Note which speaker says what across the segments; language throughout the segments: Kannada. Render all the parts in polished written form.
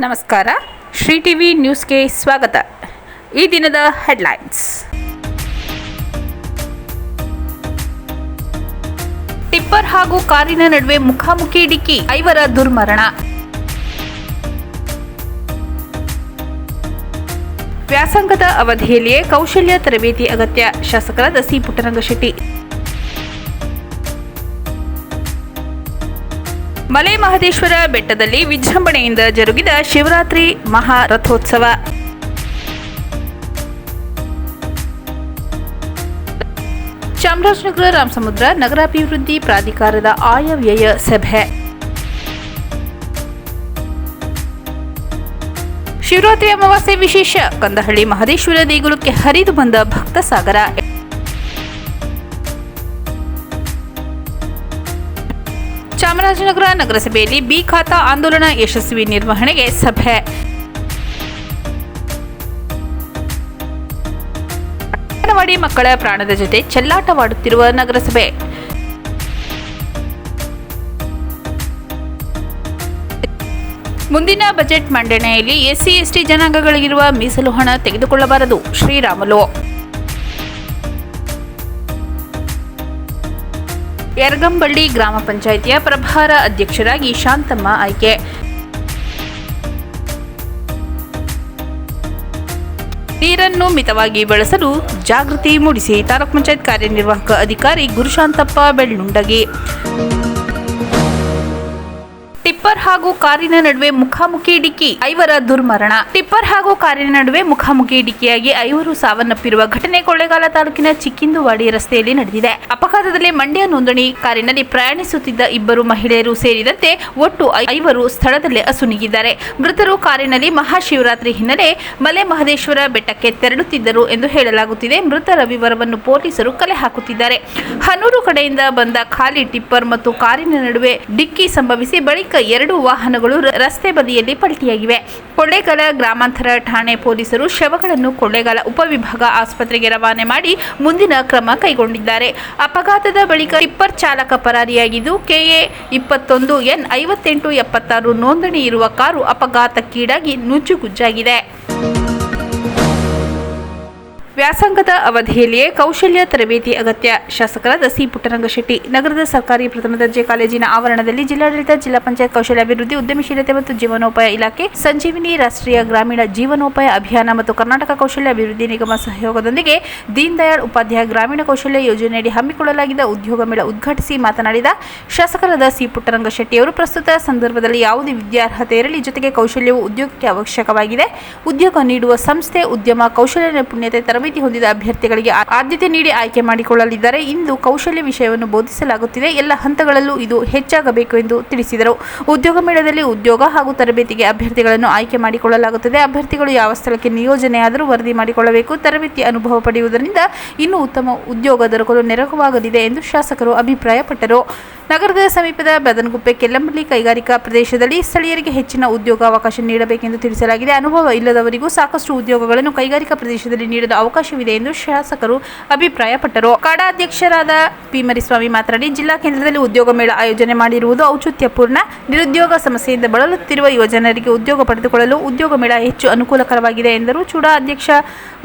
Speaker 1: ನಮಸ್ಕಾರ. ಶ್ರೀ ಟಿವಿ ನ್ಯೂಸ್ಗೆ ಸ್ವಾಗತ. ಈ ದಿನದ ಹೆಡ್ಲೈನ್ಸ್. ಟಿಪ್ಪರ್ ಹಾಗೂ ಕಾರಿನ ನಡುವೆ ಮುಖಾಮುಖಿ ಡಿಕ್ಕಿ, 5 ದುರ್ಮರಣ. ವ್ಯಾಸಂಗದ ಅವಧಿಯಲ್ಲಿಯೇ ಕೌಶಲ್ಯ ತರಬೇತಿ ಅಗತ್ಯ, ಶಾಸಕರಾದ ಸಿ ಪುಟ್ಟರಂಗಶೆಟ್ಟಿ. ಮಲೆ ಮಹದೇಶ್ವರ ಬೆಟ್ಟದಲ್ಲಿ ವಿಜೃಂಭಣೆಯಿಂದ ಜರುಗಿದ ಶಿವರಾತ್ರಿ ಮಹಾರಥೋತ್ಸವ. ಚಾಮರಾಜನಗರ ರಾಮಸಮುದ್ರ ನಗರಾಭಿವೃದ್ಧಿ ಪ್ರಾಧಿಕಾರದ ಆಯವ್ಯಯ ಸಭೆ. ಶಿವರಾತ್ರಿ ಅಮಾವಾಸ್ಯೆ ವಿಶೇಷ, ಕಂದಹಳ್ಳಿ ಮಹದೇಶ್ವರ ದೇಗುಲಕ್ಕೆ ಹರಿದು ಬಂದ ಭಕ್ತ ಸಾಗರ. ಚಾಮರಾಜನಗರ ನಗರಸಭೆಯಲ್ಲಿ ಬಿ ಖಾತಾ ಆಂದೋಲನ ಯಶಸ್ವಿ ನಿರ್ವಹಣೆಗೆ ಸಭೆ. ಅಂಗನವಾಡಿ ಮಕ್ಕಳ ಪ್ರಾಣದ ಜೊತೆ ಚೆಲ್ಲಾಟವಾಡುತ್ತಿರುವ ನಗರಸಭೆ. ಮುಂದಿನ ಬಜೆಟ್ ಮಂಡನೆಯಲ್ಲಿ ಎಸ್ಸಿ ಎಸ್ಟಿ ಜನಾಂಗಗಳಿಗಿರುವ ಮೀಸಲು ಹಣ ತೆಗೆದುಕೊಳ್ಳಬಾರದು, ಶ್ರೀರಾಮುಲು. ಯರಗಂಬಳ್ಳಿ ಗ್ರಾಮ ಪಂಚಾಯಿತಿಯ ಪ್ರಭಾರ ಅಧ್ಯಕ್ಷರಾಗಿ ಶಾಂತಮ್ಮ ಆಯ್ಕೆ. ನೀರನ್ನು ಮಿತವಾಗಿ ಬಳಸಲು ಜಾಗೃತಿ ಮೂಡಿಸಿ ತಾಲೂಕು ಪಂಚಾಯತ್ ಕಾರ್ಯನಿರ್ವಾಹಕ ಅಧಿಕಾರಿ ಗುರುಶಾಂತಪ್ಪ ಬೆಳ್ಳುಂಡಗಿ. ಟಿಪ್ಪರ್ ಹಾಗೂ ಕಾರಿನ ನಡುವೆ ಮುಖಾಮುಖಿ ಡಿಕ್ಕಿ, 5 ದುರ್ಮರಣ. ಟಿಪ್ಪರ್ ಹಾಗೂ ಕಾರಿನ ನಡುವೆ ಮುಖಾಮುಖಿ ಡಿಕ್ಕಿಯಾಗಿ 5 ಸಾವನ್ನಪ್ಪಿರುವ ಘಟನೆ ಕೊಳ್ಳೇಗಾಲ ತಾಲೂಕಿನ ಚಿಕ್ಕಿಂದುವಾಡಿ ರಸ್ತೆಯಲ್ಲಿ ನಡೆದಿದೆ. ಅಪಘಾತದಲ್ಲಿ ಮಂಡ್ಯ ನೋಂದಣಿ ಕಾರಿನಲ್ಲಿ ಪ್ರಯಾಣಿಸುತ್ತಿದ್ದ 2 ಮಹಿಳೆಯರು ಸೇರಿದಂತೆ ಒಟ್ಟು 5 ಸ್ಥಳದಲ್ಲೇ ಅಸುನೀಗಿದ್ದಾರೆ. ಮೃತರು ಕಾರಿನಲ್ಲಿ ಮಹಾಶಿವರಾತ್ರಿ ಹಿನ್ನೆಲೆ ಮಲೆ ಮಹದೇಶ್ವರ ಬೆಟ್ಟಕ್ಕೆ ತೆರಳುತ್ತಿದ್ದರು ಎಂದು ಹೇಳಲಾಗುತ್ತಿದೆ. ಮೃತರ ವಿವರವನ್ನು ಪೊಲೀಸರು ಕಲೆ ಹಾಕುತ್ತಿದ್ದಾರೆ. ಹನೂರು ಕಡೆಯಿಂದ ಬಂದ ಖಾಲಿ ಟಿಪ್ಪರ್ ಮತ್ತು ಕಾರಿನ ನಡುವೆ ಡಿಕ್ಕಿ ಸಂಭವಿಸಿ ಬಳಿಕ 2 ವಾಹನಗಳು ರಸ್ತೆ ಬದಿಯಲ್ಲಿ ಪಲ್ಟಿಯಾಗಿವೆ. ಕೊಳ್ಳೇಗಾಲ ಗ್ರಾಮಾಂತರ ಠಾಣೆ ಪೊಲೀಸರು ಶವಗಳನ್ನು ಕೊಳ್ಳೇಗಾಲ ಉಪವಿಭಾಗ ಆಸ್ಪತ್ರೆಗೆ ರವಾನೆ ಮಾಡಿ ಮುಂದಿನ ಕ್ರಮ ಕೈಗೊಂಡಿದ್ದಾರೆ. ಅಪಘಾತದ ಬಳಿಕ ಟಿಪ್ಪರ್ ಚಾಲಕ ಪರಾರಿಯಾಗಿದ್ದು, ಕೆಎ 21 N 5876 ನೋಂದಣಿ ಇರುವ ಕಾರು ಅಪಘಾತಕ್ಕೀಡಾಗಿ ನುಜ್ಜುಗುಜ್ಜಾಗಿದೆ. ವ್ಯಾಸಂಗದ ಅವಧಿಯಲ್ಲಿಯೇ ಕೌಶಲ್ಯ ತರಬೇತಿ ಅಗತ್ಯ, ಶಾಸಕರಾದ ಸಿ ಪುಟ್ಟರಂಗಶೆಟ್ಟಿ. ನಗರದ ಸರ್ಕಾರಿ ಪ್ರಥಮ ದರ್ಜೆ ಕಾಲೇಜಿನ ಆವರಣದಲ್ಲಿ ಜಿಲ್ಲಾಡಳಿತ, ಜಿಲ್ಲಾ ಪಂಚಾಯತ್ ಕೌಶಲ್ಯಾಭಿವೃದ್ಧಿ, ಉದ್ಯಮಶೀಲತೆ ಮತ್ತು ಜೀವನೋಪಾಯ ಇಲಾಖೆ, ಸಂಜೀವಿನಿ ರಾಷ್ಟ್ರೀಯ ಗ್ರಾಮೀಣ ಜೀವನೋಪಾಯ ಅಭಿಯಾನ ಮತ್ತು ಕರ್ನಾಟಕ ಕೌಶಲ್ಯ ಅಭಿವೃದ್ಧಿ ನಿಗಮ ಸಹಯೋಗದೊಂದಿಗೆ ದೀನ್ ದಯಾಳ್ ಉಪಾಧ್ಯಾಯ ಗ್ರಾಮೀಣ ಕೌಶಲ್ಯ ಯೋಜನೆಯಡಿ ಹಮ್ಮಿಕೊಳ್ಳಲಾಗಿದ್ದ ಉದ್ಯೋಗ ಮೇಳ ಉದ್ಘಾಟಿಸಿ ಮಾತನಾಡಿದ ಶಾಸಕರಾದ ಸಿ ಪುಟ್ಟರಂಗಶೆಟ್ಟಿಯವರು, ಪ್ರಸ್ತುತ ಸಂದರ್ಭದಲ್ಲಿ ಯಾವುದೇ ವಿದ್ಯಾರ್ಹತೆ ಇರಲಿ, ಜೊತೆಗೆ ಕೌಶಲ್ಯವು ಉದ್ಯೋಗಕ್ಕೆ ಅವಶ್ಯಕವಾಗಿದೆ. ಉದ್ಯೋಗ ನೀಡುವ ಸಂಸ್ಥೆ, ಉದ್ಯಮ, ಕೌಶಲ್ಯ ನೈಪುಣ್ಯತೆ ತರಬೇತಿ ಹೊಂದಿದ ಅಭ್ಯರ್ಥಿಗಳಿಗೆ ಆದ್ಯತೆ ನೀಡಿ ಆಯ್ಕೆ ಮಾಡಿಕೊಳ್ಳಲಿದ್ದಾರೆ. ಇಂದು ಕೌಶಲ್ಯ ವಿಷಯವನ್ನು ಬೋಧಿಸಲಾಗುತ್ತಿದೆ. ಎಲ್ಲ ಹಂತಗಳಲ್ಲೂ ಇದು ಹೆಚ್ಚಾಗಬೇಕು ಎಂದು ತಿಳಿಸಿದರು. ಉದ್ಯೋಗ ಮೇಳದಲ್ಲಿ ಉದ್ಯೋಗ ಹಾಗೂ ತರಬೇತಿಗೆ ಅಭ್ಯರ್ಥಿಗಳನ್ನು ಆಯ್ಕೆ ಮಾಡಿಕೊಳ್ಳಲಾಗುತ್ತದೆ. ಅಭ್ಯರ್ಥಿಗಳು ಯಾವ ಸ್ಥಳಕ್ಕೆ ನಿಯೋಜನೆಯಾದರೂ ವರದಿ ಮಾಡಿಕೊಳ್ಳಬೇಕು. ತರಬೇತಿ ಅನುಭವ ಪಡೆಯುವುದರಿಂದ ಇನ್ನೂ ಉತ್ತಮ ಉದ್ಯೋಗ ದೊರಕಲು ನೆರವಾಗಲಿದೆ ಎಂದು ಶಾಸಕರು ಅಭಿಪ್ರಾಯಪಟ್ಟರು. ನಗರದ ಸಮೀಪದ ಬದನಗುಪ್ಪೆ ಕೆಲ್ಲಂಬಳ್ಳಿ ಕೈಗಾರಿಕಾ ಪ್ರದೇಶದಲ್ಲಿ ಸ್ಥಳೀಯರಿಗೆ ಹೆಚ್ಚಿನ ಉದ್ಯೋಗಾವಕಾಶ ನೀಡಬೇಕೆಂದು ತಿಳಿಸಲಾಗಿದೆ. ಅನುಭವ ಇಲ್ಲದವರಿಗೂ ಸಾಕಷ್ಟು ಉದ್ಯೋಗಗಳನ್ನು ಕೈಗಾರಿಕಾ ಪ್ರದೇಶದಲ್ಲಿ ನೀಡಲು ಅವಕಾಶವಿದೆ ಎಂದು ಶಾಸಕರು ಅಭಿಪ್ರಾಯಪಟ್ಟರು. ಕಾಡಾ ಅಧ್ಯಕ್ಷರಾದ ಪಿ ಮರಿಸ್ವಾಮಿ ಮಾತನಾಡಿ, ಜಿಲ್ಲಾ ಕೇಂದ್ರದಲ್ಲಿ ಉದ್ಯೋಗ ಮೇಳ ಆಯೋಜನೆ ಮಾಡಿರುವುದು ಔಚಿತ್ಯಪೂರ್ಣ. ನಿರುದ್ಯೋಗ ಸಮಸ್ಯೆಯಿಂದ ಬಳಲುತ್ತಿರುವ ಯುವಜನರಿಗೆ ಉದ್ಯೋಗ ಪಡೆದುಕೊಳ್ಳಲು ಉದ್ಯೋಗ ಮೇಳ ಹೆಚ್ಚು ಅನುಕೂಲಕರವಾಗಿದೆ ಎಂದರು. ಚೂಡಾ ಅಧ್ಯಕ್ಷ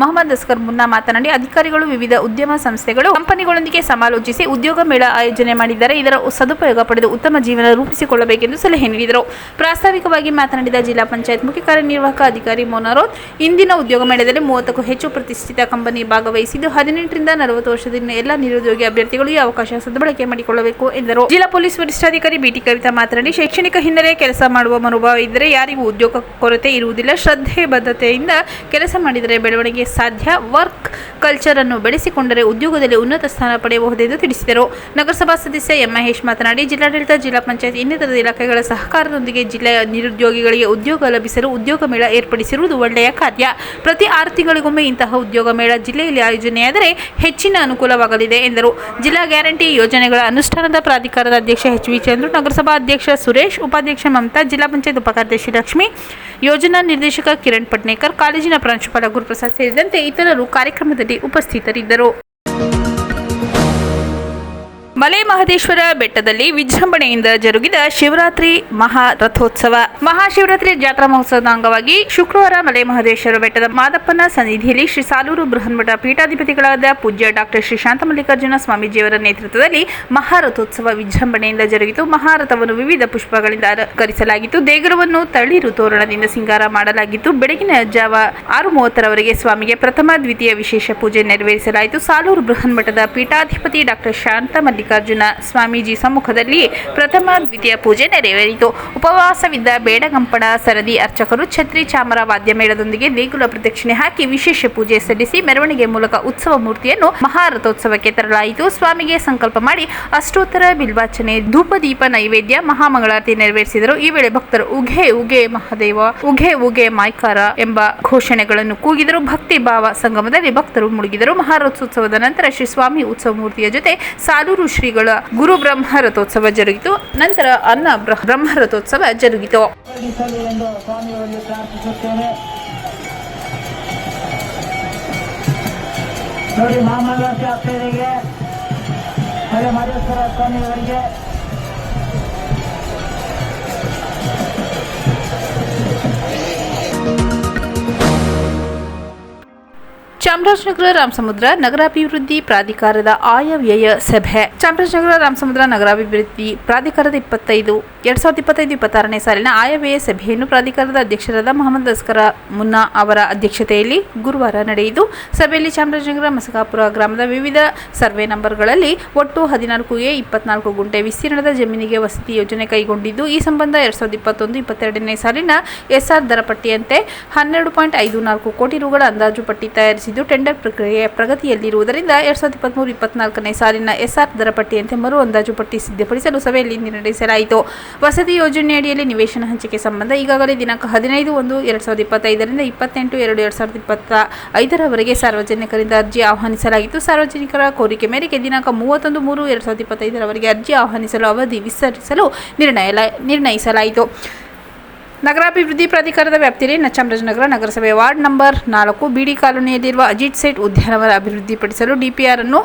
Speaker 1: ಮೊಹಮ್ಮದ್ ಅಸ್ಕರ್ ಮುನ್ನಾ ಮಾತನಾಡಿ, ಅಧಿಕಾರಿಗಳು ವಿವಿಧ ಉದ್ಯಮ ಸಂಸ್ಥೆಗಳು, ಕಂಪನಿಗಳೊಂದಿಗೆ ಸಮಾಲೋಚಿಸಿ ಉದ್ಯೋಗ ಮೇಳ ಆಯೋಜನೆ ಮಾಡಿದ್ದಾರೆ. ಇದರ ಸದುಪಯೋಗ ಪಡೆದು ಉತ್ತಮ ಜೀವನ ರೂಪಿಸಿಕೊಳ್ಳಬೇಕೆಂದು ಸಲಹೆ ನೀಡಿದರು. ಪ್ರಾಸ್ತಾವಿಕವಾಗಿ ಮಾತನಾಡಿದ ಜಿಲ್ಲಾ ಪಂಚಾಯತ್ ಮುಖ್ಯ ಕಾರ್ಯನಿರ್ವಾಹಕ ಅಧಿಕಾರಿ ಮೋನಾರೋತ್, ಇಂದಿನ ಉದ್ಯೋಗ ಮೇಳದಲ್ಲಿ 30ಕ್ಕೂ ಹೆಚ್ಚು ಪ್ರತಿಷ್ಠಿತ ಕಂಪನಿ ಭಾಗವಹಿಸಿದ್ದು, 18 ರಿಂದ 40 ವರ್ಷದಿಂದ ಎಲ್ಲ ನಿರುದ್ಯೋಗಿ ಅಭ್ಯರ್ಥಿಗಳು ಈ ಅವಕಾಶ ಸದ್ಬಳಕೆ ಮಾಡಿಕೊಳ್ಳಬೇಕು ಎಂದರು. ಜಿಲ್ಲಾ ಪೊಲೀಸ್ ವರಿಷ್ಠಾಧಿಕಾರಿ ಬಿಟಿ ಕವಿತಾ ಮಾತನಾಡಿ, ಶೈಕ್ಷಣಿಕ ಹಿನ್ನೆಲೆ ಕೆಲಸ ಮಾಡುವ ಮನೋಭಾವ ಇದ್ದರೆ ಯಾರಿಗೂ ಉದ್ಯೋಗ ಕೊರತೆ ಇರುವುದಿಲ್ಲ. ಶ್ರದ್ಧೆ, ಬದ್ಧತೆಯಿಂದ ಕೆಲಸ ಮಾಡಿದರೆ ಬೆಳವಣಿಗೆ ಸಾಧ್ಯ. ವರ್ಕ್ ಕಲ್ಚರ್ ಅನ್ನು ಬೆಳೆಸಿಕೊಂಡರೆ ಉದ್ಯೋಗದಲ್ಲಿ ಉನ್ನತ ಸ್ಥಾನ ಪಡೆಯಬಹುದೆಂದು ತಿಳಿಸಿದರು. ನಗರಸಭಾ ಸದಸ್ಯ ಎಂ ಮಹೇಶ್ ಮಾತನಾಡಿ, ಜಿಲ್ಲಾಡಳಿತ, ಜಿಲ್ಲಾ ಪಂಚಾಯತ್ ಇನ್ನಿತರ ಇಲಾಖೆಗಳ ಸಹಕಾರದೊಂದಿಗೆ ಜಿಲ್ಲೆಯ ನಿರುದ್ಯೋಗಿಗಳಿಗೆ ಉದ್ಯೋಗ ಲಭಿಸಲು ಉದ್ಯೋಗ ಮೇಳ ಏರ್ಪಡಿಸಿರುವುದು ಒಳ್ಳೆಯ ಕಾರ್ಯ. ಪ್ರತಿ 6 ತಿಂಗಳಿಗೊಮ್ಮೆ ಇಂತಹ ಉದ್ಯೋಗ ಮೇಳ ಜಿಲ್ಲೆಯಲ್ಲಿ ಆಯೋಜನೆಯಾದರೆ ಹೆಚ್ಚಿನ ಅನುಕೂಲವಾಗಲಿದೆ ಎಂದರು. ಜಿಲ್ಲಾ ಗ್ಯಾರಂಟಿ ಯೋಜನೆಗಳ ಅನುಷ್ಠಾನದ ಪ್ರಾಧಿಕಾರದ ಅಧ್ಯಕ್ಷ ಎಚ್ ವಿ ಚಂದ್ರು, ನಗರಸಭಾ ಅಧ್ಯಕ್ಷ ಸುರೇಶ್, ಉಪಾಧ್ಯಕ್ಷ ಮಮತಾ, ಜಿಲ್ಲಾ ಪಂಚಾಯತ್ ಉಪಕಾರ್ಯದರ್ಶಿ ಲಕ್ಷ್ಮಿ, ಯೋಜನಾ ನಿರ್ದೇಶಕ ಕಿರಣ್ ಪಟ್ನೇಕರ್, ಕಾಲೇಜಿನ ಪ್ರಾಂಶುಪಾಲ ಗುರುಪ್ರಸಾದ್ ಸೇರಿದಂತೆ ಇತರರು ಕಾರ್ಯಕ್ರಮದಲ್ಲಿ ಉಪಸ್ಥಿತರಿದ್ದರು. ಮಲೆ ಮಹದೇಶ್ವರ ಬೆಟ್ಟದಲ್ಲಿ ವಿಜೃಂಭಣೆಯಿಂದ ಜರುಗಿದ ಶಿವರಾತ್ರಿ ಮಹಾರಥೋತ್ಸವ. ಮಹಾಶಿವರಾತ್ರಿ ಜಾತ್ರಾ ಮಹೋತ್ಸವದ ಅಂಗವಾಗಿ ಶುಕ್ರವಾರ ಮಲೆ ಮಹದೇಶ್ವರ ಬೆಟ್ಟದ ಮಾದಪ್ಪನ ಸನ್ನಿಧಿಯಲ್ಲಿ ಶ್ರೀ ಸಾಲೂರು ಬೃಹನ್ಮಠ ಪೀಠಾಧಿಪತಿಗಳಾದ ಪೂಜ್ಯ ಡಾಕ್ಟರ್ ಶ್ರೀ ಶಾಂತ ಮಲ್ಲಿಕಾರ್ಜುನ ಸ್ವಾಮೀಜಿಯವರ ನೇತೃತ್ವದಲ್ಲಿ ಮಹಾರಥೋತ್ಸವ ವಿಜೃಂಭಣೆಯಿಂದ ಜರುಗಿತು. ಮಹಾರಥವನ್ನು ವಿವಿಧ ಪುಷ್ಪಗಳಿಂದ ಅಲಂಕರಿಸಲಾಗಿತ್ತು. ದೇಗುಲವನ್ನು ತಳಿರು ತೋರಣದಿಂದ ಸಿಂಗಾರ ಮಾಡಲಾಗಿತ್ತು. ಬೆಳಗಿನ ಜಾವ 6:30 ಸ್ವಾಮಿಗೆ ಪ್ರಥಮ ದ್ವಿತೀಯ ವಿಶೇಷ ಪೂಜೆ ನೆರವೇರಿಸಲಾಯಿತು. ಸಾಲೂರು ಬೃಹನ್ಮಠದ ಪೀಠಾಧಿಪತಿ ಡಾಕ್ಟರ್ ಶಾಂತ ಮಲ್ಲಿಕಾರ್ಜುನ ಸ್ವಾಮೀಜಿ ಸಮ್ಮುಖದಲ್ಲಿ ಪ್ರಥಮ ದ್ವಿತೀಯ ಪೂಜೆ ನೆರವೇರಿತು. ಉಪವಾಸವಿದ್ದ ಬೇಡಗಂಪಣ ಸರದಿ ಅರ್ಚಕರು ಛತ್ರಿ ಚಾಮರ ವಾದ್ಯ ಮೇಳದೊಂದಿಗೆ ದೇಗುಲ ಪ್ರದಕ್ಷಿಣೆ ಹಾಕಿ ವಿಶೇಷ ಪೂಜೆ ಸಲ್ಲಿಸಿ ಮೆರವಣಿಗೆ ಮೂಲಕ ಉತ್ಸವ ಮೂರ್ತಿಯನ್ನು ಮಹಾರಥೋತ್ಸವಕ್ಕೆ ತರಲಾಯಿತು. ಸ್ವಾಮಿಗೆ ಸಂಕಲ್ಪ ಮಾಡಿ ಅಷ್ಟೋತ್ತರ ಬಿಲ್ವಾರ್ಚನೆ, ಧೂಪದೀಪ ನೈವೇದ್ಯ, ಮಹಾಮಂಗಳಾರತಿ ನೆರವೇರಿಸಿದರು. ಈ ವೇಳೆ ಭಕ್ತರು ಉಘೆ ಉಘೆ ಮಹಾದೇವ, ಉಘೆ ಉಘೆ ಮಾಯ್ಕಾರ ಎಂಬ ಘೋಷಣೆಗಳನ್ನು ಕೂಗಿದರು. ಭಕ್ತಿ ಭಾವ ಸಂಗಮದಲ್ಲಿ ಭಕ್ತರು ಮುಳುಗಿದರು. ಮಹಾರಥೋತ್ಸವದ ನಂತರ ಶ್ರೀ ಸ್ವಾಮಿ ಉತ್ಸವ ಮೂರ್ತಿಯ ಜೊತೆ ಸಾಲೂರು ಶ್ರೀಗಳ ಗುರು ಬ್ರಹ್ಮ ರಥೋತ್ಸವ ಜರುಗಿತು. ನಂತರ ಅನ್ನ ಬ್ರಹ್ಮ ರಥೋತ್ಸವ ಜರುಗಿತು.
Speaker 2: ನೋಡಿ ಮಹಾಮಂಗಳಾರತಿ ಆಗ್ತಾಯಿದೆ. ಮಲೆ ಮಹದೇಶ್ವರ ಸ್ವಾಮಿಯವರಿಗೆ
Speaker 1: ಚಾಮರಾಜನಗರ ರಾಮಸಮುದ್ರ ನಗರಾಭಿವೃದ್ಧಿ ಪ್ರಾಧಿಕಾರದ ಆಯವ್ಯಯ ಸಭೆ. ಚಾಮರಾಜನಗರ ರಾಮಸಮುದ್ರ ನಗರಾಭಿವೃದ್ಧಿ ಪ್ರಾಧಿಕಾರದ 2025-26ನೇ ಸಾಲಿನ ಆಯವ್ಯಯ ಸಭೆಯನ್ನು ಪ್ರಾಧಿಕಾರದ ಅಧ್ಯಕ್ಷರಾದ ಮೊಹಮ್ಮದ್ ಅಸ್ಕರ ಮುನ್ನಾ ಅವರ ಅಧ್ಯಕ್ಷತೆಯಲ್ಲಿ ಗುರುವಾರ ನಡೆಯಿತು. ಸಭೆಯಲ್ಲಿ ಚಾಮರಾಜನಗರ ಮಸಕಾಪುರ ಗ್ರಾಮದ ವಿವಿಧ ಸರ್ವೆ ನಂಬರ್ಗಳಲ್ಲಿ ಒಟ್ಟು 14A 24 ಗುಂಟೆ ವಿಸ್ತೀರ್ಣದ ಜಮೀನಿಗೆ ವಸತಿ ಯೋಜನೆ ಕೈಗೊಂಡಿದ್ದು, ಈ ಸಂಬಂಧ 2021-22ನೇ ಸಾಲಿನ SR ದರ ಪಟ್ಟಿಯಂತೆ 12.54 ಕೋಟಿ ರುಗಳ ಅಂದಾಜು ಪಟ್ಟಿ ತಯಾರಿಸಿದ್ದು, ಟೆಂಡರ್ ಪ್ರಕ್ರಿಯೆ ಪ್ರಗತಿಯಲ್ಲಿರುವುದರಿಂದ 2023-24ನೇ ಸಾಲಿನ SR ದರ ಪಟ್ಟಿಯಂತೆ ಮರು ಅಂದಾಜು ಪಟ್ಟಿ ಸಿದ್ಧಪಡಿಸಲು ಸಭೆಯಲ್ಲಿ ನಿರ್ಣಯಿಸಲಾಯಿತು. ವಸತಿ ಯೋಜನೆಯಡಿಯಲ್ಲಿ ನಿವೇಶನ ಹಂಚಿಕೆ ಸಂಬಂಧ ಈಗಾಗಲೇ ದಿನಾಂಕ 15/1/2025ರಿಂದ 28/2/2025 ಸಾರ್ವಜನಿಕರಿಂದ ಅರ್ಜಿ ಆಹ್ವಾನಿಸಲಾಗಿತ್ತು. ಸಾರ್ವಜನಿಕರ ಕೋರಿಕೆ ಮೇರೆಗೆ ದಿನಾಂಕ 31/3/2025 ಅರ್ಜಿ ಆಹ್ವಾನಿಸಲು ಅವಧಿ ವಿಸ್ತರಿಸಲು ನಿರ್ಣಯಿಸಲಾಯಿತು. ನಗರಾಭಿವೃದ್ಧಿ ಪ್ರಾಧಿಕಾರದ ವ್ಯಾಪ್ತಿಯಲ್ಲಿ ಚಾಮರಾಜನಗರ ನಗರಸಭೆ ವಾರ್ಡ್ ನಂಬರ್ 4 ಬಿಡಿ ಕಾಲೋನಿಯಲ್ಲಿರುವ ಅಜಿತ್ ಸೈಟ್ ಉದ್ಯಾನವನ ಅಭಿವೃದ್ಧಿಪಡಿಸಲು DPR ಅನ್ನು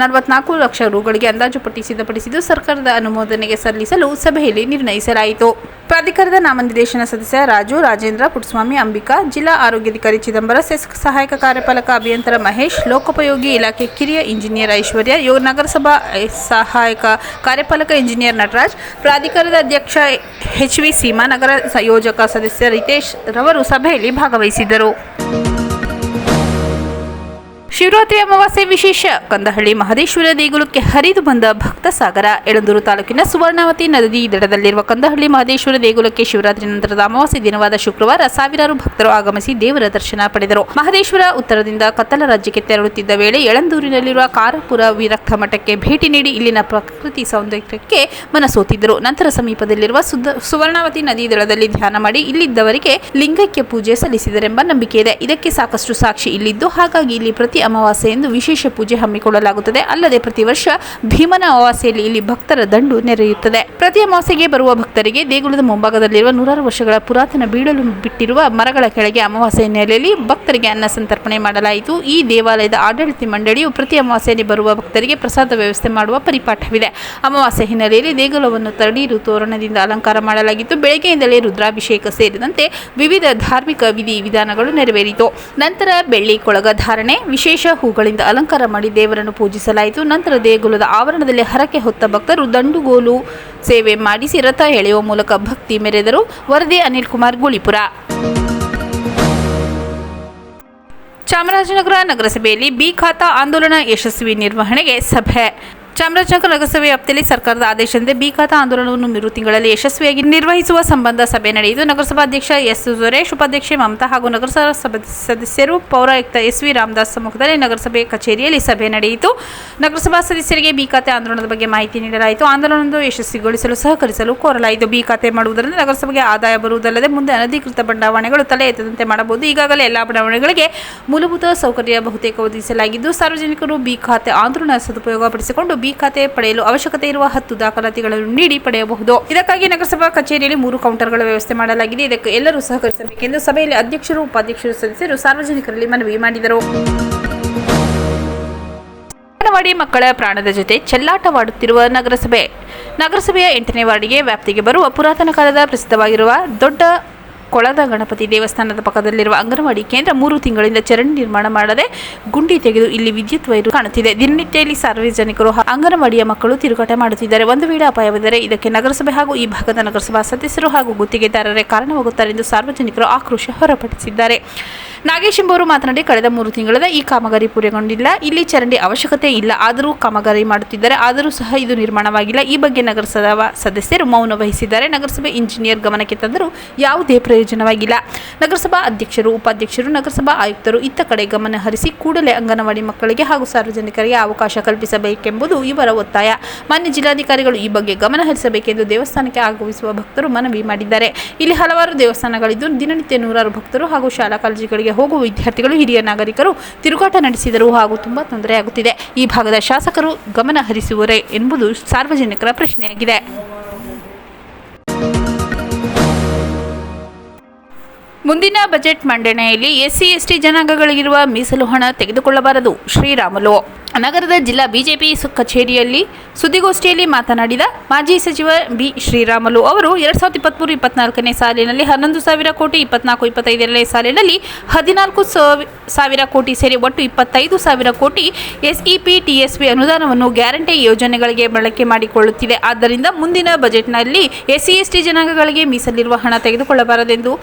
Speaker 1: 44 ಲಕ್ಷ ರುಗಳಿಗೆ ಅಂದಾಜು ಪಟ್ಟಿ ಸಿದ್ಧಪಡಿಸಿದ್ದು, ಸರ್ಕಾರದ ಅನುಮೋದನೆಗೆ ಸಲ್ಲಿಸಲು ಸಭೆಯಲ್ಲಿ ನಿರ್ಣಯಿಸಲಾಯಿತು. ಪ್ರಾಧಿಕಾರದ ನಾಮನಿರ್ದೇಶನ ಸದಸ್ಯ ರಾಜು, ರಾಜೇಂದ್ರ, ಪುಟ್ಟಸ್ವಾಮಿ, ಅಂಬಿಕಾ, ಜಿಲ್ಲಾ ಆರೋಗ್ಯಾಧಿಕಾರಿ ಚಿದಂಬರ, ಸೆಸ್ಕ್ ಸಹಾಯಕ ಕಾರ್ಯಪಾಲಕ ಅಭಿಯಂತರ ಮಹೇಶ್, ಲೋಕೋಪಯೋಗಿ ಇಲಾಖೆ ಕಿರಿಯ ಇಂಜಿನಿಯರ್ ಐಶ್ವರ್ಯ, ನಗರಸಭಾ ಸಹಾಯಕ ಕಾರ್ಯಪಾಲಕ ಇಂಜಿನಿಯರ್ ನಟರಾಜ್, ಪ್ರಾಧಿಕಾರದ ಅಧ್ಯಕ್ಷ HV ಸೀಮಾ, ನಗರ ಯೋಜಕ ಸದಸ್ಯ ರಿತೇಶ್ ರವರು ಸಭೆಯಲ್ಲಿ ಭಾಗವಹಿಸಿದ್ದರು. ಶಿವರಾತ್ರಿ ಅಮಾವಾಸ್ಯೆ ವಿಶೇಷ. ಕಂದಹಳ್ಳಿ ಮಹದೇಶ್ವರ ದೇಗುಲಕ್ಕೆ ಹರಿದು ಬಂದ ಭಕ್ತ ಸಾಗರ. ಯಳಂದೂರು ತಾಲೂಕಿನ ಸುವರ್ಣವತಿ ನದಿ ದಡದಲ್ಲಿರುವ ಕಂದಹಳ್ಳಿ ಮಹದೇಶ್ವರ ದೇಗುಲಕ್ಕೆ ಶಿವರಾತ್ರಿ ನಂತರದ ಅಮಾವಾಸ್ಯೆ ದಿನವಾದ ಶುಕ್ರವಾರ ಸಾವಿರಾರು ಭಕ್ತರು ಆಗಮಿಸಿ ದೇವರ ದರ್ಶನ ಪಡೆದರು. ಮಹದೇಶ್ವರ ಉತ್ತರದಿಂದ ಕತ್ತಲ ರಾಜ್ಯಕ್ಕೆ ತೆರಳುತ್ತಿದ್ದ ವೇಳೆ ಯಳಂದೂರಿನಲ್ಲಿರುವ ಕಾರಪುರ ವಿರಕ್ತ ಮಠಕ್ಕೆ ಭೇಟಿ ನೀಡಿ ಇಲ್ಲಿನ ಪ್ರಕೃತಿ ಸೌಂದರ್ಯಕ್ಕೆ ಮನಸೋತಿದ್ದರು. ನಂತರ ಸಮೀಪದಲ್ಲಿರುವ ಸುವರ್ಣವತಿ ನದಿ ದಡದಲ್ಲಿ ಧ್ಯಾನ ಮಾಡಿ ಇಲ್ಲಿದ್ದವರಿಗೆ ಲಿಂಗೈಕ್ಯ ಪೂಜೆ ಸಲ್ಲಿಸಿದರೆಂಬ ನಂಬಿಕೆ ಇದೆ. ಇದಕ್ಕೆ ಸಾಕಷ್ಟು ಸಾಕ್ಷಿ ಇಲ್ಲಿದ್ದು, ಹಾಗಾಗಿ ಇಲ್ಲಿ ಪ್ರತಿ ಅಮಾವಾಸ್ಯೆ ಎಂದು ವಿಶೇಷ ಪೂಜೆ ಹಮ್ಮಿಕೊಳ್ಳಲಾಗುತ್ತದೆ. ಅಲ್ಲದೆ ಪ್ರತಿ ವರ್ಷ ಭೀಮನ ಅಮಾವಾಸ್ಯೆಯಲ್ಲಿ ಇಲ್ಲಿ ಭಕ್ತರ ದಂಡು ನೆರೆಯುತ್ತದೆ. ಪ್ರತಿ ಅಮಾವಾಸ್ಯೆಗೆ ಬರುವ ಭಕ್ತರಿಗೆ ದೇಗುಲದ ಮುಂಭಾಗದಲ್ಲಿರುವ 100 ವರ್ಷಗಳ ಪುರಾತನ ಬೀಳಲು ಬಿಟ್ಟಿರುವ ಮರಗಳ ಕೆಳಗೆ ಅಮಾವಾಸ್ಯೆ ಹಿನ್ನೆಲೆಯಲ್ಲಿ ಭಕ್ತರಿಗೆ ಅನ್ನ ಸಂತರ್ಪಣೆ ಮಾಡಲಾಯಿತು. ಈ ದೇವಾಲಯದ ಆಡಳಿತ ಮಂಡಳಿಯು ಪ್ರತಿ ಅಮಾವಾಸ್ಯೆಯಲ್ಲಿ ಬರುವ ಭಕ್ತರಿಗೆ ಪ್ರಸಾದ ವ್ಯವಸ್ಥೆ ಮಾಡುವ ಪರಿಪಾಠವಿದೆ. ಅಮಾವಾಸ್ಯೆ ಹಿನ್ನೆಲೆಯಲ್ಲಿ ದೇಗುಲವನ್ನು ತಳಿರು ತೋರಣದಿಂದ ಅಲಂಕಾರ ಮಾಡಲಾಗಿತ್ತು. ಬೆಳಗ್ಗೆಯಿಂದಲೇ ರುದ್ರಾಭಿಷೇಕ ಸೇರಿದಂತೆ ವಿವಿಧ ಧಾರ್ಮಿಕ ವಿಧಿ ವಿಧಾನಗಳು ನೆರವೇರಿತು. ನಂತರ ಬೆಳ್ಳಿ ಕೊಳಗ ಧಾರಣೆ, ವಿಶೇಷ ಹೂಗಳಿಂದ ಅಲಂಕಾರ ಮಾಡಿ ದೇವರನ್ನು ಪೂಜಿಸಲಾಯಿತು. ನಂತರ ದೇಗುಲದ ಆವರಣದಲ್ಲಿ ಹರಕೆ ಹೊತ್ತ ಭಕ್ತರು ದಂಡುಗೋಲು ಸೇವೆ ಮಾಡಿಸಿ ರಥ ಎಳೆಯುವ ಮೂಲಕ ಭಕ್ತಿ ಮೆರೆದರು. ವರದಿ ಅನಿಲ್ ಕುಮಾರ್, ಗುಳಿಪುರ. ಚಾಮರಾಜನಗರ ನಗರಸಭೆಯಲ್ಲಿ ಬಿ ಖಾತಾ ಆಂದೋಲನ ಯಶಸ್ವಿ ನಿರ್ವಹಣೆಗೆ ಸಭೆ. ಚಾಮರಾಜನಗರ ನಗರಸಭೆ ವ್ಯಾಪ್ತಿಯಲ್ಲಿ ಸರ್ಕಾರದ ಆದೇಶದಂತೆ ಬಿ ಖಾತಾ ಆಂದೋಲನವನ್ನು 3 ತಿಂಗಳಲ್ಲಿ ಯಶಸ್ವಿಯಾಗಿ ನಿರ್ವಹಿಸುವ ಸಂಬಂಧ ಸಭೆ ನಡೆಯಿತು. ನಗರಸಭಾಧ್ಯಕ್ಷ ಎಸ್ ಸುರೇಶ್, ಉಪಾಧ್ಯಕ್ಷೆ ಮಮತಾ ಹಾಗೂ ನಗರಸಭಾ ಸದಸ್ಯರು, ಪೌರಾಯುಕ್ತ SV ರಾಮದಾಸ್ ಸಮ್ಮುಖದಲ್ಲಿ ನಗರಸಭೆ ಕಚೇರಿಯಲ್ಲಿ ಸಭೆ ನಡೆಯಿತು. ನಗರಸಭಾ ಸದಸ್ಯರಿಗೆ ಬಿ ಖಾತೆ ಆಂದೋಲನದ ಬಗ್ಗೆ ಮಾಹಿತಿ ನೀಡಲಾಯಿತು. ಆಂದೋಲನವನ್ನು ಯಶಸ್ವಿಗೊಳಿಸಲು ಸಹಕರಿಸಲು ಕೋರಲಾಯಿತು. ಬಿ ಖಾತೆ ಮಾಡುವುದರಿಂದ ನಗರಸಭೆಗೆ ಆದಾಯ ಬರುವುದಲ್ಲದೆ ಮುಂದೆ ಅನಧಿಕೃತ ಬಡಾವಣೆಗಳು ತಲೆ ಎತ್ತದಂತೆ ಮಾಡಬಹುದು. ಈಗಾಗಲೇ ಎಲ್ಲ ಬಡಾವಣೆಗಳಿಗೆ ಮೂಲಭೂತ ಸೌಕರ್ಯ ಬಹುತೇಕ ಒದಗಿಸಲಾಗಿದ್ದು, ಸಾರ್ವಜನಿಕರು ಬಿ ಖಾತೆ ಆಂದೋಲನ ಸದುಪಯೋಗಪಡಿಸಿಕೊಂಡು ಬಿ ಖಾತೆ ಪಡೆಯಲು ಅವಶ್ಯಕತೆ ಇರುವ 10 ದಾಖಲಾತಿಗಳನ್ನು ನೀಡಿ ಪಡೆಯಬಹುದು. ಇದಕ್ಕಾಗಿ ನಗರಸಭಾ ಕಚೇರಿಯಲ್ಲಿ 3 ಕೌಂಟರ್ಗಳ ವ್ಯವಸ್ಥೆ ಮಾಡಲಾಗಿದೆ. ಇದಕ್ಕೆ ಎಲ್ಲರೂ ಸಹಕರಿಸಬೇಕೆಂದು ಸಭೆಯಲ್ಲಿ ಅಧ್ಯಕ್ಷರು, ಉಪಾಧ್ಯಕ್ಷರು, ಸದಸ್ಯರು ಸಾರ್ವಜನಿಕರಲ್ಲಿ ಮನವಿ ಮಾಡಿದರು. ಅಂಗನವಾಡಿ ಮಕ್ಕಳ ಪ್ರಾಣದ ಜೊತೆ ಚೆಲ್ಲಾಟವಾಡುತ್ತಿರುವ ನಗರಸಭೆಯ 8ನೇ ವಾರ್ಡಿಗೆ ವ್ಯಾಪ್ತಿಗೆ ಬರುವ ಪುರಾತನ ಕಾಲದ ಪ್ರಸಿದ್ಧವಾಗಿರುವ ದೊಡ್ಡ ಕೊಳದ ಗಣಪತಿ ದೇವಸ್ಥಾನದ ಪಕ್ಕದಲ್ಲಿರುವ ಅಂಗನವಾಡಿ ಕೇಂದ್ರ 3 ತಿಂಗಳಿಂದ ಚರಂಡಿ ನಿರ್ಮಾಣ ಮಾಡದೆ ಗುಂಡಿ ತೆಗೆದು ಇಲ್ಲಿ ವಿದ್ಯುತ್ ವೈರು ಕಾಣುತ್ತಿದೆ. ದಿನನಿತ್ಯ ಇಲ್ಲಿ ಸಾರ್ವಜನಿಕರು ಅಂಗನವಾಡಿಯ ಮಕ್ಕಳು ತಿರುಗಾಟ ಮಾಡುತ್ತಿದ್ದಾರೆ. ಒಂದು ವೇಳೆ ಅಪಾಯವಿದ್ದರೆ ಇದಕ್ಕೆ ನಗರಸಭೆ ಹಾಗೂ ಈ ಭಾಗದ ನಗರಸಭಾ ಸದಸ್ಯರು ಹಾಗೂ ಗುತ್ತಿಗೆದಾರರೇ ಕಾರಣವಾಗುತ್ತಾರೆ ಎಂದು ಸಾರ್ವಜನಿಕರು ಆಕ್ರೋಶ ಹೊರಪಡಿಸಿದ್ದಾರೆ. ನಾಗೇಶ್ ಎಂಬುವರು ಮಾತನಾಡಿ, ಕಳೆದ 3 ತಿಂಗಳಿಂದ ಈ ಕಾಮಗಾರಿ ಪೂರ್ಣಗೊಂಡಿಲ್ಲ. ಇಲ್ಲಿ ಚರಂಡಿ ಅವಶ್ಯಕತೆ ಇಲ್ಲ, ಆದರೂ ಕಾಮಗಾರಿ ಮಾಡುತ್ತಿದ್ದಾರೆ. ಆದರೂ ಸಹ ಇದು ನಿರ್ಮಾಣವಾಗಿಲ್ಲ. ಈ ಬಗ್ಗೆ ನಗರಸಭಾ ಸದಸ್ಯರು ಮೌನ ವಹಿಸಿದ್ದಾರೆ. ನಗರಸಭೆ ಇಂಜಿನಿಯರ್ ಗಮನಕ್ಕೆ ತಂದರೂ ಯಾವುದೇ ಪ್ರಯೋಜನವಾಗಿಲ್ಲ. ನಗರಸಭಾ ಅಧ್ಯಕ್ಷರು, ಉಪಾಧ್ಯಕ್ಷರು, ನಗರಸಭಾ ಆಯುಕ್ತರು ಇತ್ತ ಕಡೆ ಗಮನ ಹರಿಸಿ ಕೂಡಲೇ ಅಂಗನವಾಡಿ ಮಕ್ಕಳಿಗೆ ಹಾಗೂ ಸಾರ್ವಜನಿಕರಿಗೆ ಅವಕಾಶ ಕಲ್ಪಿಸಬೇಕೆಂಬುದು ಇವರ ಒತ್ತಾಯ. ಮಾನ್ಯ ಜಿಲ್ಲಾಧಿಕಾರಿಗಳು ಈ ಬಗ್ಗೆ ಗಮನ ಹರಿಸಬೇಕೆಂದು ದೇವಸ್ಥಾನಕ್ಕೆ ಆಗಮಿಸುವ ಭಕ್ತರು ಮನವಿ ಮಾಡಿದ್ದಾರೆ. ಇಲ್ಲಿ ಹಲವಾರು ದೇವಸ್ಥಾನಗಳಿದ್ದು ದಿನನಿತ್ಯ ನೂರಾರು ಭಕ್ತರು ಹಾಗೂ ಶಾಲಾ ಕಾಲೇಜುಗಳಿಗೆ ಹೋಗುವ ವಿದ್ಯಾರ್ಥಿಗಳು, ಹಿರಿಯ ನಾಗರಿಕರು ತಿರುಗಾಟ ನಡೆಸಿದರು ಹಾಗೂ ತುಂಬಾ ತೊಂದರೆಯಾಗುತ್ತಿದೆ. ಈ ಭಾಗದ ಶಾಸಕರು ಗಮನ ಹರಿಸುವರೇ ಎಂಬುದು ಸಾರ್ವಜನಿಕರ ಪ್ರಶ್ನೆಯಾಗಿದೆ. ಮುಂದಿನ ಬಜೆಟ್ ಮಂಡನೆಯಲ್ಲಿ ಎಸ್ಸಿ ಎಸ್ಟಿ ಜನಾಂಗಗಳಿಗಿರುವ ಮೀಸಲು ಹಣ ತೆಗೆದುಕೊಳ್ಳಬಾರದು. ಶ್ರೀರಾಮುಲು ನಗರದ ಜಿಲ್ಲಾ ಬಿಜೆಪಿ ಕಚೇರಿಯಲ್ಲಿ ಸುದ್ದಿಗೋಷ್ಠಿಯಲ್ಲಿ ಮಾತನಾಡಿದ ಮಾಜಿ ಸಚಿವ ಬಿ. ಶ್ರೀರಾಮುಲು ಅವರು 2023-24ನೇ ಸಾಲಿನಲ್ಲಿ 11,000 ಕೋಟಿ, 24-25ನೇ ಸಾಲಿನಲ್ಲಿ 14,000 ಕೋಟಿ ಸೇರಿ ಒಟ್ಟು 25,000 ಕೋಟಿ ಎಸ್ಇಪಿ ಟಿಎಸ್ಪಿ ಅನುದಾನವನ್ನು ಗ್ಯಾರಂಟಿ ಯೋಜನೆಗಳಿಗೆ ಬಳಕೆ ಮಾಡಿಕೊಳ್ಳುತ್ತಿದೆ. ಆದ್ದರಿಂದ ಮುಂದಿನ ಬಜೆಟ್ನಲ್ಲಿ ಎಸ್ಸಿ ಎಸ್ಟಿ ಜನಾಂಗಗಳಿಗೆ ಮೀಸಲಿರುವ ಹಣ ತೆಗೆದುಕೊಳ್ಳಬಾರದೆಂದು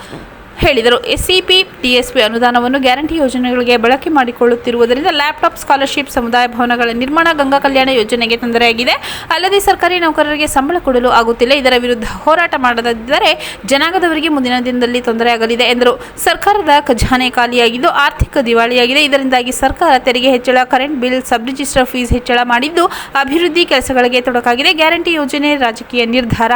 Speaker 1: ಹೇಳಿದರು. ಎಸ್ಸಿಪಿ ಟಿಎಸ್ಪಿ ಅನುದಾನವನ್ನು ಗ್ಯಾರಂಟಿ ಯೋಜನೆಗಳಿಗೆ ಬಳಕೆ ಮಾಡಿಕೊಳ್ಳುತ್ತಿರುವುದರಿಂದ ಲ್ಯಾಪ್ಟಾಪ್, ಸ್ಕಾಲರ್ಶಿಪ್, ಸಮುದಾಯ ಭವನಗಳ ನಿರ್ಮಾಣ, ಗಂಗಾ ಕಲ್ಯಾಣ ಯೋಜನೆಗೆ ತೊಂದರೆಯಾಗಿದೆ. ಅಲ್ಲದೆ ಸರ್ಕಾರಿ ನೌಕರರಿಗೆ ಸಂಬಳ ಕೊಡಲು ಆಗುತ್ತಿಲ್ಲ. ಇದರ ವಿರುದ್ಧ ಹೋರಾಟ ಮಾಡದಿದ್ದರೆ ಜನಾಂಗದವರಿಗೆ ಮುಂದಿನ ದಿನದಲ್ಲಿ ತೊಂದರೆಯಾಗಲಿದೆ ಎಂದರು. ಸರ್ಕಾರದ ಖಜಾನೆ ಖಾಲಿಯಾಗಿದ್ದು ಆರ್ಥಿಕ ದಿವಾಳಿಯಾಗಿದೆ. ಇದರಿಂದಾಗಿ ಸರ್ಕಾರ ತೆರಿಗೆ ಹೆಚ್ಚಳ, current bill, sub register fees ಹೆಚ್ಚಳ ಮಾಡಿದ್ದು ಅಭಿವೃದ್ಧಿ ಕೆಲಸಗಳಿಗೆ ತೊಡಕಾಗಿದೆ. ಗ್ಯಾರಂಟಿ ಯೋಜನೆ ರಾಜಕೀಯ ನಿರ್ಧಾರ.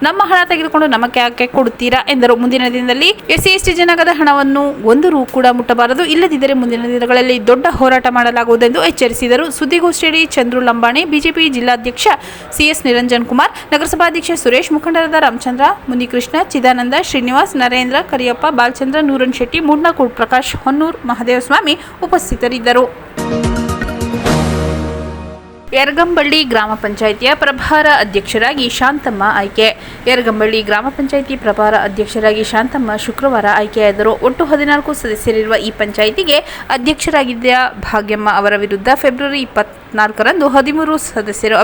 Speaker 1: ನಮ್ಮ ಹಣ ತೆಗೆದುಕೊಂಡು ನಮಗೆ ಯಾಕೆ ಕೊಡುತ್ತೀರಾ ಎಂದರು. ಮುಂದಿನ ದಿನದಲ್ಲಿ ಎಸ್ಸಿ ಜನಾಂಗದ ಹಣವನ್ನು 1 ರೂ ಕೂಡ ಮುಟ್ಟಬಾರದು. ಇಲ್ಲದಿದ್ದರೆ ಮುಂದಿನ ದಿನಗಳಲ್ಲಿ ದೊಡ್ಡ ಹೋರಾಟ ಮಾಡಲಾಗುವುದೆಂದು ಎಚ್ಚರಿಸಿದರು. ಸುದ್ದಿಗೋಷ್ಠಿಯಲ್ಲಿ ಚಂದ್ರು ಲಂಬಾಣಿ, ಬಿಜೆಪಿ ಜಿಲ್ಲಾಧ್ಯಕ್ಷ ಸಿಎಸ್ ನಿರಂಜನ್ ಕುಮಾರ್, ನಗರಸಭಾಧ್ಯಕ್ಷ ಸುರೇಶ್, ಮುಖಂಡರಾದ ರಾಮಚಂದ್ರ, ಮುನಿಕೃಷ್ಣ, ಚಿದಾನಂದ, ಶ್ರೀನಿವಾಸ್, ನರೇಂದ್ರ, ಕರಿಯಪ್ಪ, ಬಾಲಚಂದ್ರ, ನೂರನ್ ಶೆಟ್ಟಿ, ಮೂಡ್ನಕೂಡ್ ಪ್ರಕಾಶ್, ಹೊನ್ನೂರ್, ಮಹದೇವಸ್ವಾಮಿ ಉಪಸ್ಥಿತರಿದ್ದರು. ಯರಗಂಬಳ್ಳಿ ಗ್ರಾಮ ಪಂಚಾಯಿತಿಯ ಪ್ರಭಾರ ಅಧ್ಯಕ್ಷರಾಗಿ ಶಾಂತಮ್ಮ ಆಯ್ಕೆ. ಯರಗಂಬಳ್ಳಿ ಗ್ರಾಮ ಪಂಚಾಯಿತಿ ಪ್ರಭಾರ ಅಧ್ಯಕ್ಷರಾಗಿ ಶಾಂತಮ್ಮ ಶುಕ್ರವಾರ ಆಯ್ಕೆಯಾದರು. ಒಟ್ಟು 14 ಸದಸ್ಯರಿರುವ ಈ ಪಂಚಾಯಿತಿಗೆ ಅಧ್ಯಕ್ಷರಾಗಿದ್ದ ಭಾಗ್ಯಮ್ಮ ಅವರ ವಿರುದ್ಧ ಫೆಬ್ರವರಿ 24ರಂದು 13 ಸದಸ್ಯರು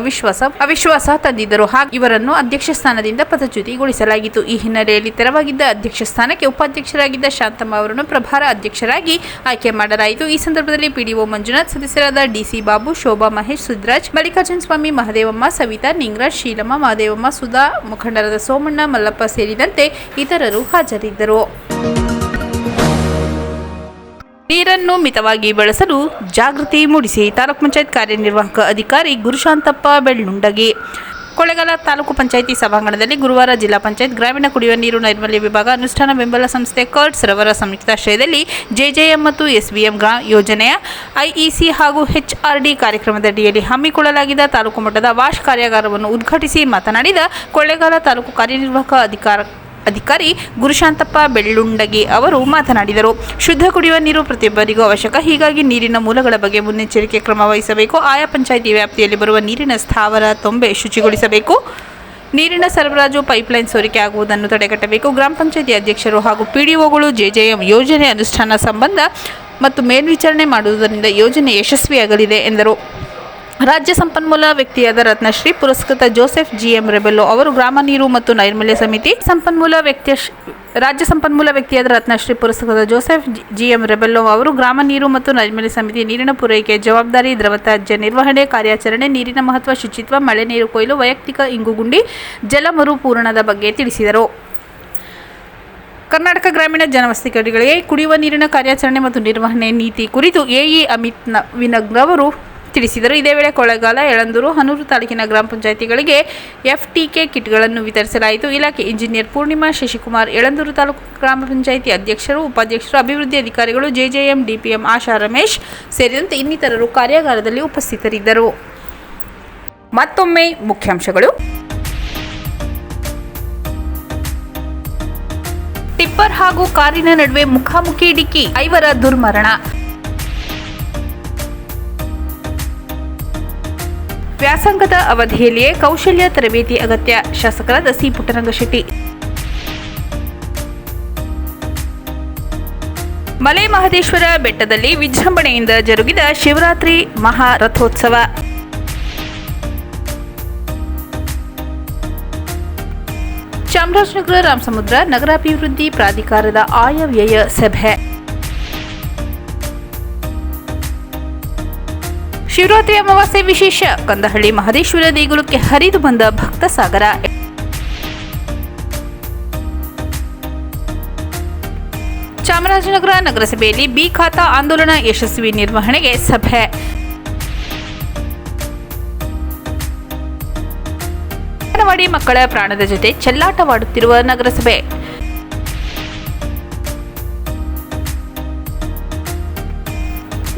Speaker 1: ಅವಿಶ್ವಾಸ ತಂದಿದ್ದರು. ಇವರನ್ನು ಅಧ್ಯಕ್ಷ ಸ್ಥಾನದಿಂದ ಪದಚ್ಯುತಿಗೊಳಿಸಲಾಗಿತ್ತು. ಈ ಹಿನ್ನೆಲೆಯಲ್ಲಿ ತೆರವಾಗಿದ್ದ ಅಧ್ಯಕ್ಷ ಸ್ಥಾನಕ್ಕೆ ಉಪಾಧ್ಯಕ್ಷರಾಗಿದ್ದ ಶಾಂತಮ್ಮ ಅವರನ್ನು ಪ್ರಭಾರ ಅಧ್ಯಕ್ಷರಾಗಿ ಆಯ್ಕೆ ಮಾಡಲಾಯಿತು. ಈ ಸಂದರ್ಭದಲ್ಲಿ ಪಿಡಿಒ ಮಂಜುನಾಥ್, ಸದಸ್ಯರಾದ ಡಿಸಿ ಬಾಬು, ಶೋಭಾ, ಮಹೇಶ್, ಸುದ್ರಾಜ್, ಮಲ್ಲಿಕಾರ್ಜುನ ಸ್ವಾಮಿ, ಮಹದೇವಮ್ಮ, ಸವಿತಾ, ನಿಂಗರಾಜ್, ಶೀಲಮ್ಮ, ಮಹದೇವಮ್ಮ, ಸುಧಾ, ಮುಖಂಡರಾದ ಸೋಮಣ್ಣ, ಮಲ್ಲಪ್ಪ ಸೇರಿದಂತೆ ಇತರರು ಹಾಜರಿದ್ದರು. ನೀರನ್ನು ಮಿತವಾಗಿ ಬಳಸಲು ಜಾಗೃತಿ ಮೂಡಿಸಿ ತಾಲೂಕು ಪಂಚಾಯತ್ ಕಾರ್ಯನಿರ್ವಾಹಕ ಅಧಿಕಾರಿ ಗುರುಶಾಂತಪ್ಪ ಬೆಳ್ಳುಂಡಗಿ. ಕೊಳ್ಳೇಗಾಲ ತಾಲೂಕು ಪಂಚಾಯಿತಿ ಸಭಾಂಗಣದಲ್ಲಿ ಗುರುವಾರ ಜಿಲ್ಲಾ ಪಂಚಾಯತ್ ಗ್ರಾಮೀಣ ಕುಡಿಯುವ ನೀರು ನೈರ್ಮಲ್ಯ ವಿಭಾಗ ಅನುಷ್ಠಾನ ಬೆಂಬಲ ಸಂಸ್ಥೆ ಕರ್ಟ್ಸ್ ರವರ ಸಂಯುಕ್ತಾಶ್ರಯದಲ್ಲಿ ಜೆಜೆಎಂ ಮತ್ತು ಎಸ್ಬಿಎಂ ಯೋಜನೆಯ ಐಇಸಿ ಹಾಗೂ ಎಚ್ಆರ್ಡಿ ಕಾರ್ಯಕ್ರಮದಡಿಯಲ್ಲಿ ಹಮ್ಮಿಕೊಳ್ಳಲಾಗಿದ್ದ ತಾಲೂಕು ಮಟ್ಟದ ವಾಶ್ ಕಾರ್ಯಾಗಾರವನ್ನು ಉದ್ಘಾಟಿಸಿ ಮಾತನಾಡಿದ ಕೊಳ್ಳೇಗಾಲ ತಾಲೂಕು ಕಾರ್ಯನಿರ್ವಾಹಕ ಅಧಿಕಾರಿ ಗುರುಶಾಂತಪ್ಪ ಬೆಳ್ಳುಂಡಗಿ ಅವರು ಮಾತನಾಡಿದರು. ಶುದ್ಧ ಕುಡಿಯುವ ನೀರು ಪ್ರತಿಯೊಬ್ಬರಿಗೂ ಅವಶ್ಯಕ. ಹೀಗಾಗಿ ನೀರಿನ ಮೂಲಗಳ ಬಗ್ಗೆ ಮುನ್ನೆಚ್ಚರಿಕೆ ಕ್ರಮ ವಹಿಸಬೇಕು. ಆಯಾ ಪಂಚಾಯಿತಿ ವ್ಯಾಪ್ತಿಯಲ್ಲಿ ಬರುವ ನೀರಿನ ಸ್ಥಾವರ ತೊಂಬೆ ಶುಚಿಗೊಳಿಸಬೇಕು. ನೀರಿನ ಸರಬರಾಜು ಪೈಪ್ಲೈನ್ ಸೋರಿಕೆ ಆಗುವುದನ್ನು ತಡೆಗಟ್ಟಬೇಕು. ಗ್ರಾಮ ಪಂಚಾಯಿತಿ ಅಧ್ಯಕ್ಷರು ಹಾಗೂ ಪಿಡಿಒಗಳು ಜೆಜೆಎಂ ಯೋಜನೆ ಅನುಷ್ಠಾನ ಸಂಬಂಧ ಮತ್ತು ಮೇಲ್ವಿಚಾರಣೆ ಮಾಡುವುದರಿಂದ ಯೋಜನೆ ಯಶಸ್ವಿಯಾಗಲಿದೆ ಎಂದರು. ರಾಜ್ಯ ಸಂಪನ್ಮೂಲ ವ್ಯಕ್ತಿಯಾದ ರತ್ನಶ್ರೀ ಪುರಸ್ಕೃತ ಜೋಸೆಫ್ ಜಿಎಂ ರೆಬೆಲ್ಲೋ ಅವರು ಗ್ರಾಮ ನೀರು ಮತ್ತು ನೈರ್ಮಲ್ಯ ಸಮಿತಿ ರಾಜ್ಯ ಸಂಪನ್ಮೂಲ ವ್ಯಕ್ತಿಯಾದ ರತ್ನಶ್ರೀ ಪುರಸ್ಕೃತ ಜೋಸೆಫ್ ಜಿಎಂ ರೆಬೆಲ್ಲೋ ಅವರು ಗ್ರಾಮ ನೀರು ಮತ್ತು ನೈರ್ಮಲ್ಯ ಸಮಿತಿ ನೀರಿನ ಪೂರೈಕೆ ಜವಾಬ್ದಾರಿ, ದ್ರವತ್ಯಾಜ್ಯ ನಿರ್ವಹಣೆ, ಕಾರ್ಯಾಚರಣೆ, ನೀರಿನ ಮಹತ್ವ, ಶುಚಿತ್ವ, ಮಳೆ ನೀರು ಕೊಯ್ಲು, ವೈಯಕ್ತಿಕ ಇಂಗುಗುಂಡಿ, ಜಲ ಮರುಪೂರಣದ ಬಗ್ಗೆ ತಿಳಿಸಿದರು. ಕರ್ನಾಟಕ ಗ್ರಾಮೀಣ ಜನವಸತಿ ಕಡೆಗಳಿಗೆ ಕುಡಿಯುವ ನೀರಿನ ಕಾರ್ಯಾಚರಣೆ ಮತ್ತು ನಿರ್ವಹಣೆ ನೀತಿ ಕುರಿತು ಎಇ ಅಮಿತ್ ವಿನಗ್ರ ಅವರು ತಿಳಿಸಿದರು. ಇದೇ ವೇಳೆ ಕೊಳ್ಳೇಗಾಲ, ಯಳಂದೂರು, ಹನೂರು ತಾಲೂಕಿನ ಗ್ರಾಮ ಪಂಚಾಯಿತಿಗಳಿಗೆ ಎಫ್ಟಿಕೆ ಕಿಟ್ಗಳನ್ನು ವಿತರಿಸಲಾಯಿತು. ಇಲಾಖೆ ಇಂಜಿನಿಯರ್ ಪೂರ್ಣಿಮಾ, ಶಶಿಕುಮಾರ್, ಯಳಂದೂರು ತಾಲೂಕು ಗ್ರಾಮ ಪಂಚಾಯಿತಿ ಅಧ್ಯಕ್ಷರು, ಉಪಾಧ್ಯಕ್ಷರು, ಅಭಿವೃದ್ಧಿ ಅಧಿಕಾರಿಗಳು, ಜೆಜೆಎಂ, ಡಿಪಿಎಂ ಆಶಾ ರಮೇಶ್ ಸೇರಿದಂತೆ ಇನ್ನಿತರರು ಕಾರ್ಯಾಗಾರದಲ್ಲಿ ಉಪಸ್ಥಿತರಿದ್ದರು. ಮತ್ತೊಮ್ಮೆ ಮುಖ್ಯಾಂಶಗಳು. ಟಿಪ್ಪರ್ ಹಾಗೂ ಕಾರಿನ ನಡುವೆ ಮುಖಾಮುಖಿ ಡಿಕ್ಕಿ, 5 ದುರ್ಮರಣ. ವ್ಯಾಸಂಗದ ಅವಧಿಯಲ್ಲಿಯೇ ಕೌಶಲ್ಯ ತರಬೇತಿ ಅಗತ್ಯ. ಶಾಸಕರಾದ ಸಿ ಪುಟ್ಟರಂಗಶೆಟ್ಟಿ. ಮಲೆ ಮಹದೇಶ್ವರ ಬೆಟ್ಟದಲ್ಲಿ ವಿಜೃಂಭಣೆಯಿಂದ ಜರುಗಿದ ಶಿವರಾತ್ರಿ ಮಹಾರಥೋತ್ಸವ. ಚಾಮರಾಜನಗರ ರಾಮಸಮುದ್ರ ನಗರಾಭಿವೃದ್ಧಿ ಪ್ರಾಧಿಕಾರದ ಆಯವ್ಯಯ ಸಭೆ. ಶಿವರಾತ್ರಿ ಅಮಾವಾಸ್ಯೆ ವಿಶೇಷ. ಕಂದಹಳ್ಳಿ ಮಹದೇಶ್ವರ ದೇಗುಲಕ್ಕೆ ಹರಿದು ಬಂದ ಭಕ್ತ ಸಾಗರ. ಚಾಮರಾಜನಗರ ನಗರಸಭೆಯಲ್ಲಿ ಬಿ ಖಾತಾ ಆಂದೋಲನ ಯಶಸ್ವಿ ನಿರ್ವಹಣೆಗೆ ಸಭೆ. ಅಂಗನವಾಡಿ ಮಕ್ಕಳ ಪ್ರಾಣದ ಜೊತೆ ಚೆಲ್ಲಾಟವಾಡುತ್ತಿರುವ ನಗರಸಭೆ.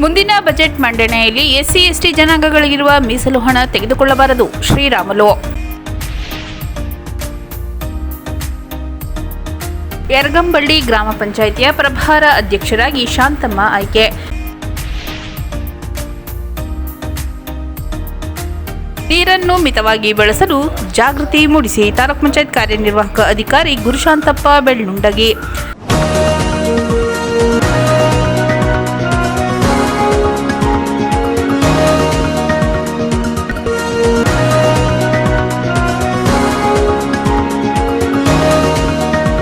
Speaker 1: ಮುಂದಿನ ಬಜೆಟ್ ಮಂಡನೆಯಲ್ಲಿ ಎಸ್ಸಿ ಎಸ್ಟಿ ಜನಾಂಗಗಳಿಗಿರುವ ಮೀಸಲು ಹಣ ತೆಗೆದುಕೊಳ್ಳಬಾರದು. ಶ್ರೀರಾಮುಲು. ಯರಗಂಬಳ್ಳಿ ಗ್ರಾಮ ಪಂಚಾಯಿತಿಯ ಪ್ರಭಾರ ಅಧ್ಯಕ್ಷರಾಗಿ ಶಾಂತಮ್ಮ ಆಯ್ಕೆ. ನೀರನ್ನು ಮಿತವಾಗಿ ಬಳಸಲು ಜಾಗೃತಿ ಮೂಡಿಸಿ ತಾಲೂಕು ಪಂಚಾಯತ್ ಕಾರ್ಯನಿರ್ವಾಹಕ ಅಧಿಕಾರಿ ಗುರುಶಾಂತಪ್ಪ ಬೆಳ್ಳುಂಡಗಿ.